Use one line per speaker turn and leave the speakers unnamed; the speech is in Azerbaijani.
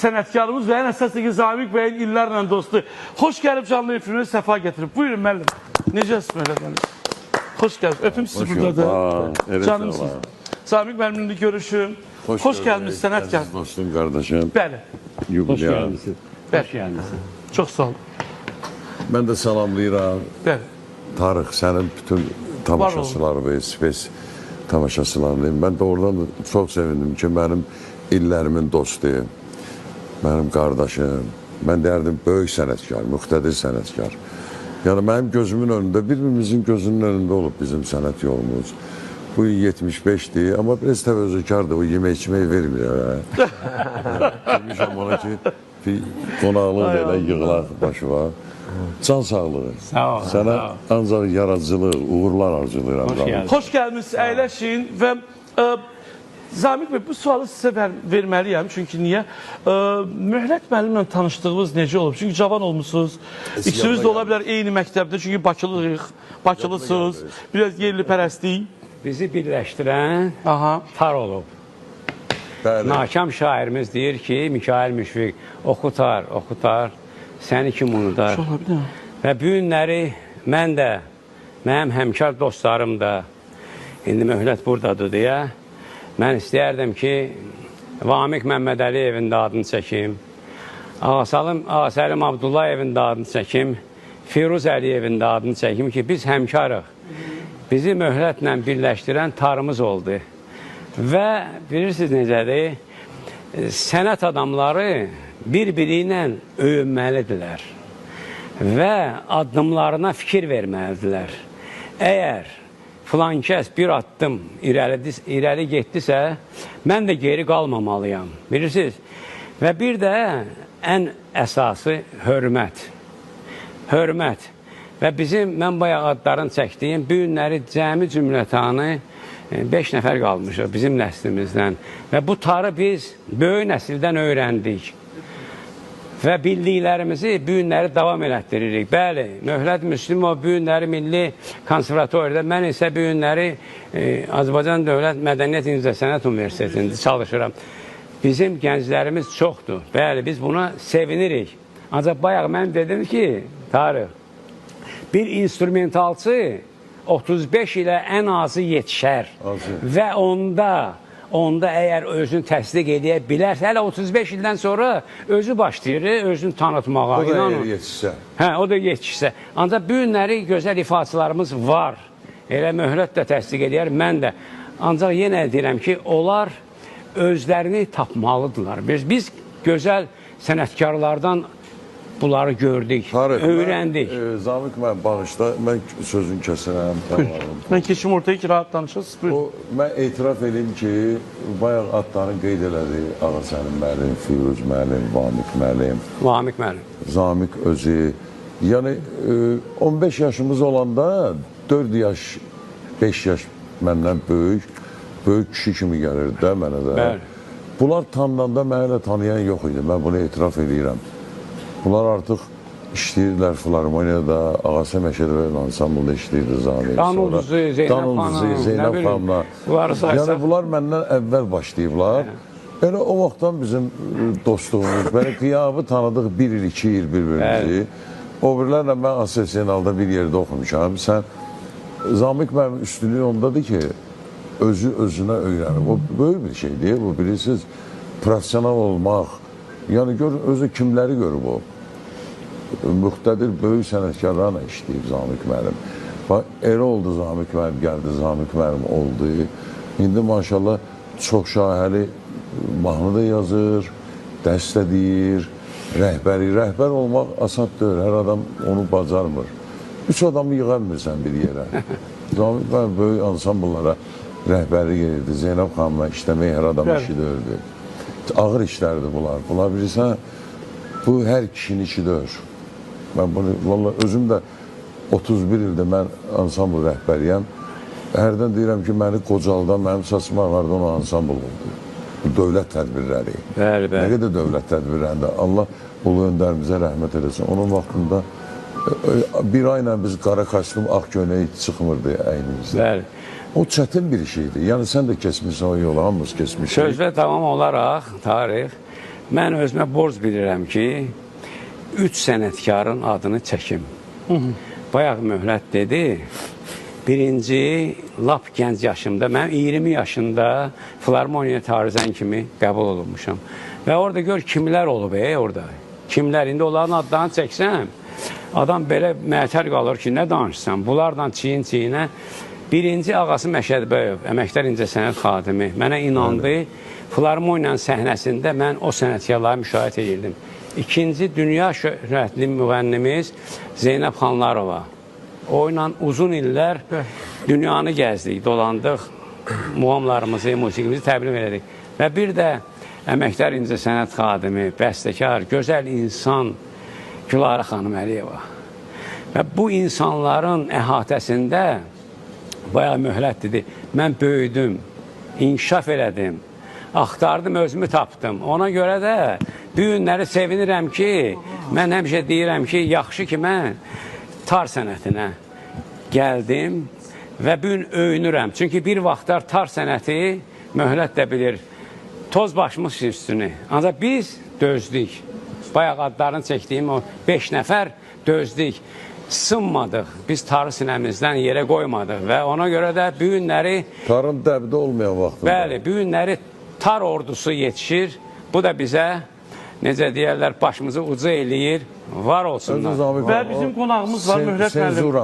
sənətkarımız və ən əsaslı Zamiq bəyin illərlə dostu. Xoş gəlib canlı efirine səfa gətirib. Buyurun müəllim. Necəsiz Möhlət müəllim? Xoş gəlib. Öpüm sizi buradadır. Canımsınız. Zamiq müəllimlə görüşüm. Xoş gəlmişsiniz sənətkar.
Dostum, qardaşım.
Bəli.
Hoş gelmişsin. Hoş gelmişsin.
Çox sağ olun.
Mən də salamlayıram.
Bəli.
Tarık, sənin bütün tamaşaçıları və spes tamaşaçılarıyım. Mən də oradan çox sevindim ki, mənim illərimin dostu, mənim qardaşım, mən deyərdim, böyük sənətkar, müxtədir sənətkar. Yəni, mənim gözümün önündə, birimizin gözünün önündə olub bizim sənət yolumuz. Bu 75'dir, amma biraz təvəzzükardır, o yemək içmək vermir. Demişəm ona ki, bir qonaqlıq elə yığılaq başıma. Can sağlığı.
Sağ ol.
Sənə ancaq yaradıcılıq, uğurlar arzulayıram.
Xoş gəlmişsiniz, əyləşin və Zamiq bəy, bu sualı sizə verməliyəm. Çünki niyə? Möhlət müəllimlə tanışdığınız necə olub? Çünki cavan olmuşsunuz. İkisiniz də ola bilər eyni məktəbdə. Çünki Bakılısınız. Biraz yerli pərəstlik.
Bizi birləşdirən tar olub. Nakam şairimiz deyir ki, Mikail Müşfiq, oxutar, səni kim unudar? Və bu günləri mən də, mənim həmkar dostlarım da, indi Möhlət buradadır deyə, mən istəyərdim ki, Vamiq Məmmədəliyevin də adını çəkim, Ağasəlim Abdullayevin də adını çəkim, Firuz Əliyevin də adını çəkim ki, biz həmkarıq. Bizi Möhlətlə birləşdirən tarımız oldu. Və bilirsiniz necədir, sənət adamları bir-biri ilə öyünməlidirlər və addımlarına fikir verməlidirlər. Əgər filan kəs bir addım irəli getdisə, mən də geri qalmamalıyam, bilirsiniz. Və bir də ən əsası hörmət. Hörmət. Və bizim, mən bayaq adlarını çəkdiyim, bu günləri cəmi cümlətanı 5 nəfər qalmışıq bizim nəslimizdən. Və bu tarı biz böyük nəsildən öyrəndik. Və bildiklərimizi bu günləri davam elətdiririk. Bəli, Möhlət Müslümov bu günləri Milli Konservatoriyada, mən isə bu günləri Azərbaycan Dövlət Mədəniyyət İncəsənət Universitetində çalışıram. Bizim gənclərimiz çoxdur. Bəli, biz buna sevinirik. Ancaq bayaq mən dedim ki, Tarıq, bir instrumentalçı 35 ilə ən azı yetişər və onda əgər özünü təsdiq edə bilərsə, hələ 35 ildən sonra özü başlayır, özünü tanıtmağa.
O da əgər yetişsə.
Hə, o da yetişsə. Ancaq bu günləri gözəl ifaçılarımız var. Elə Möhlət də təsdiq edər, mən də. Ancaq yenə deyirəm ki, onlar özlərini tapmalıdırlar. Biz gözəl sənətkarlardan bunları gördük, öyrəndik.
Zamiq mən bağışda, mən sözün kəsirəm.
Mən keçim ortaya ki, rahat danışırsınız.
Mən etiraf edeyim ki, bayaq adlarını qeyd elədi. Ağasəlim müəllim, Firuz müəllim, Vamiq müəllim. Zamiq özü. Yəni, 15 yaşımız olanda 4 yaş, 5 yaş məndən böyük kişi kimi gəlirdi də mənə də. Bunlar tanınanda mənə elə tanıyan yox idi. Mən bunu etiraf edirəm. Bunlar artıq işləyirlər Filarmoniyada, Ağası Məşədəvənin ansambılda işləyirdi Zamiq.
Danulduzu,
Zeynəb xanımla. Yəni, bunlar məndən əvvəl başlayıblar. Elə o vaxtdan bizim dostluğumuz, belə qiyabı tanıdıq 1 il, 2 il bir-birimizi. O birilərlə mən Asesinalda bir yerdə oxumuşam. Zamiq mənim üstünlüyü ondadır ki, özü özünə öyrənib. O böyük bir şeydir, bu bilirsiniz, profesional olmaq. Yəni, özü kimləri görüb o? Müxtədir, böyük sənətkarlarla işləyib Zamiq müəllim. Elə oldu Zamiq müəllim, gəldi Zamiq müəllim oldu. İndi maşallah çox şahəli mahnı da yazır, dərs də deyir, rəhbər olmaq asad deyil, hər adam onu bacarmır. 3 adamı yığa bilmirsən bir yerə. Zamiq müəllim böyük ansambullara rəhbərlik edirdi, Zeynəb xanımla işləmək hər adam işi deyirdi. Ağır işlərdir bunlar. Bunlar bilirsən, bu hər kişinin işidir. Mən bunu, vallahi özüm də 31 ildə mən ansambul rəhbəriyəm. Hərdən deyirəm ki, məni qocaldan, mənim saçma vardı, ona ansambul oldu. Bu dövlət tədbirləri. Nə qədər dövlət tədbirlərində. Allah ulu öndərimizə rəhmət eləsin. Onun vaxtında bir ayla biz qara kostyum, ağ köynək çıxmırdı əynimizdə. O çətin bir şeydir. Yəni sən də keçmişsən o yolu, hamımız keçmişik.
Sözlə tamam olaraq, Tarix, mən özümə borc bilirəm ki, 3 sənətkarın adını çəkim. Bayaq Möhlət dedi, birinci, lap gənc yaşımda, mən 20 yaşında Filarmoniya Tarizən kimi qəbul olunmuşam. Və orada gör kimlər olub, orada. Kimlər, indi onların adlarını çəksəm, adam belə mətər qalır ki, nə danışsam, bunlardan çiyin-çiyinə. Birinci ağası Məşədbəyov, əməkdar incəsənət xadimi, mənə inandı. Filarmoniyanın səhnəsində mən o sənətkarları müşahidə edirdim. İkinci, dünya şöhrətli müğənnimiz Zeynəb Xanlarova. O ilə uzun illər dünyanı gəzdik, dolandıq, muğamlarımızı, musiqimizi təbliğ elədik. Və bir də əməkdar incəsənət xadimi, bəstəkar, gözəl insan Gülarə xanım Əliyeva. Və bu insanların əhatəsində bayağı Möhlət dedi, mən böyüdüm, inkişaf elədim, axtardım, özümü tapdım. Ona görə də bu günləri sevinirəm ki, mən həmişə deyirəm ki, yaxşı ki, mən tar sənətinə gəldim və bu gün öyünürəm. Çünki bir vaxtlar tar sənəti, Möhlət də bilir, toz başmış üstünü. Ancaq biz dözdük. Bayaq adlarını çəkdiyim o 5 nəfər dözdük. Sınmadıq, biz tarı sinəmizdən yerə qoymadıq və ona görə də bu günləri...
Tarın dəbdə olmayan vaxtında.
Bəli, bu günləri tar ordusu yetişir. Bu da bizə, necə deyərlər, başımızı ucu eləyir. Var olsunlar.
Və bizim qonağımız var, Möhlət müəllim.